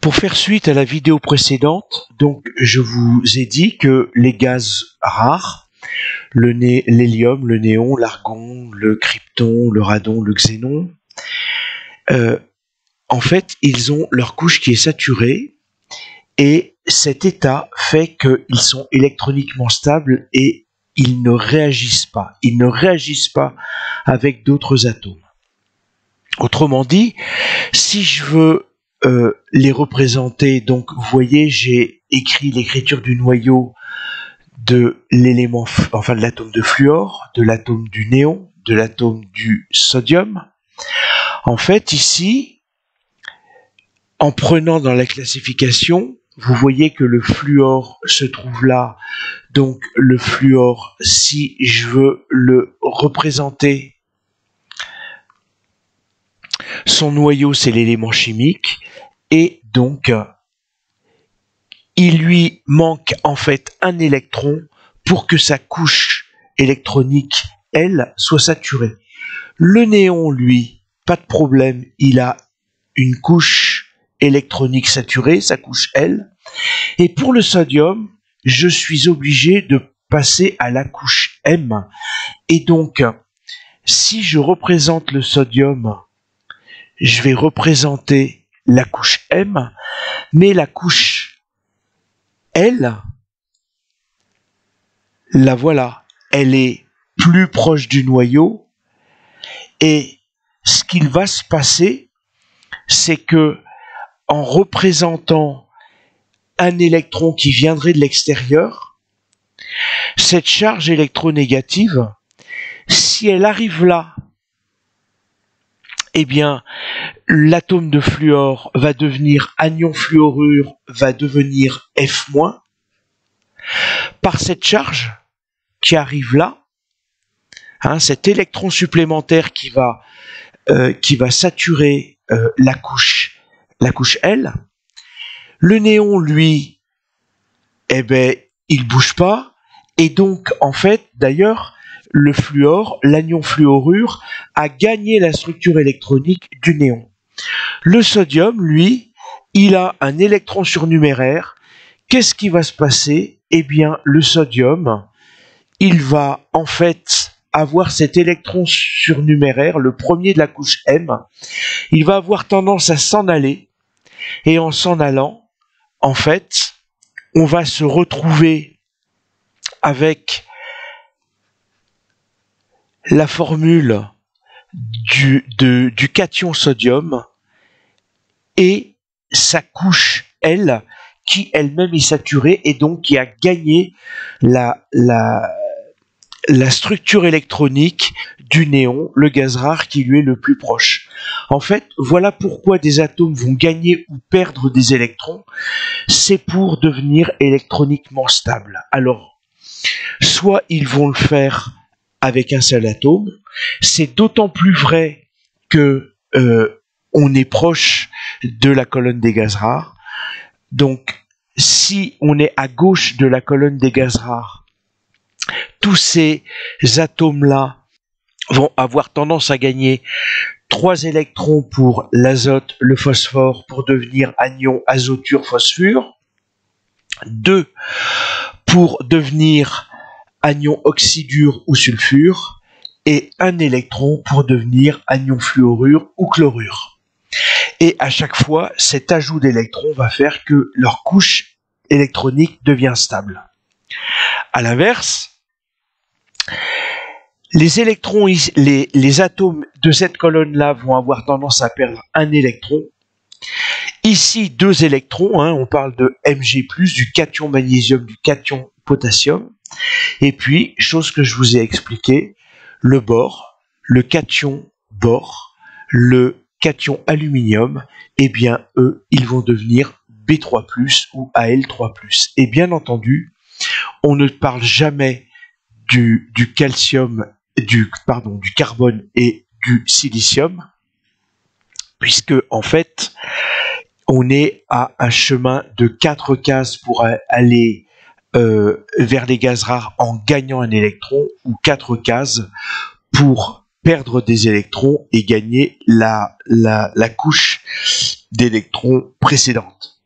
Pour faire suite à la vidéo précédente, donc je vous ai dit que les gaz rares, l'hélium, le néon, l'argon, le krypton, le radon, le xénon, en fait, ils ont leur couche qui est saturée et cet état fait qu'ils sont électroniquement stables et ils ne réagissent pas. Ils ne réagissent pas avec d'autres atomes. Autrement dit, si je veux les représenter, donc vous voyez, j'ai écrit l'écriture du noyau de l'élément, enfin de l'atome de fluor, de l'atome du néon, de l'atome du sodium. En fait, ici, en prenant dans la classification, vous voyez que le fluor se trouve là. Donc le fluor, si je veux le représenter, son noyau, c'est l'élément chimique. Et donc, il lui manque en fait un électron pour que sa couche électronique, elle, soit saturée. Le néon, lui, pas de problème, il a une couche électronique saturée, sa couche L. Et pour le sodium, je suis obligé de passer à la couche M. Et donc, si je représente le sodium, je vais représenter la couche M, mais la couche L, la voilà, elle est plus proche du noyau, et ce qu'il va se passer, c'est que en représentant un électron qui viendrait de l'extérieur, cette charge électronégative, si elle arrive là, eh bien, l'atome de fluor va devenir anion fluorure, va devenir F-. Par cette charge qui arrive là, cet électron supplémentaire qui va saturer la couche L, le néon, lui, eh ben, il bouge pas, et donc, en fait, d'ailleurs, le fluor, l'anion fluorure, a gagné la structure électronique du néon. Le sodium, lui, il a un électron surnuméraire. Qu'est-ce qui va se passer? Eh bien, le sodium, il va en fait avoir cet électron surnuméraire, le premier de la couche M. Il va avoir tendance à s'en aller. Et en s'en allant, en fait, on va se retrouver avec la formule du cation sodium et sa couche L qui elle-même est saturée et donc qui a gagné la structure électronique du néon, le gaz rare qui lui est le plus proche. En fait, voilà pourquoi des atomes vont gagner ou perdre des électrons, c'est pour devenir électroniquement stables. Alors, soit ils vont le faire avec un seul atome, c'est d'autant plus vrai que on est proche de la colonne des gaz rares. Donc, si on est à gauche de la colonne des gaz rares, tous ces atomes-là vont avoir tendance à gagner 3 électrons pour l'azote, le phosphore, pour devenir anion azoture phosphure, 2 pour devenir anion oxydure ou sulfure, et 1 électron pour devenir anion fluorure ou chlorure. Et à chaque fois, cet ajout d'électrons va faire que leur couche électronique devient stable. À l'inverse, les électrons, les atomes de cette colonne-là vont avoir tendance à perdre 1 électron. Ici, 2 électrons, on parle de Mg+, du cation magnésium, du cation potassium. Et puis, chose que je vous ai expliqué, le bore, le cation bore, le cation aluminium, eh bien, eux, ils vont devenir B3+, ou Al3+. Et bien entendu, on ne parle jamais du calcium, du carbone et du silicium, puisque, en fait, on est à un chemin de 4 cases pour aller vers les gaz rares en gagnant un électron, ou 4 cases pour perdre des électrons et gagner la couche d'électrons précédentes.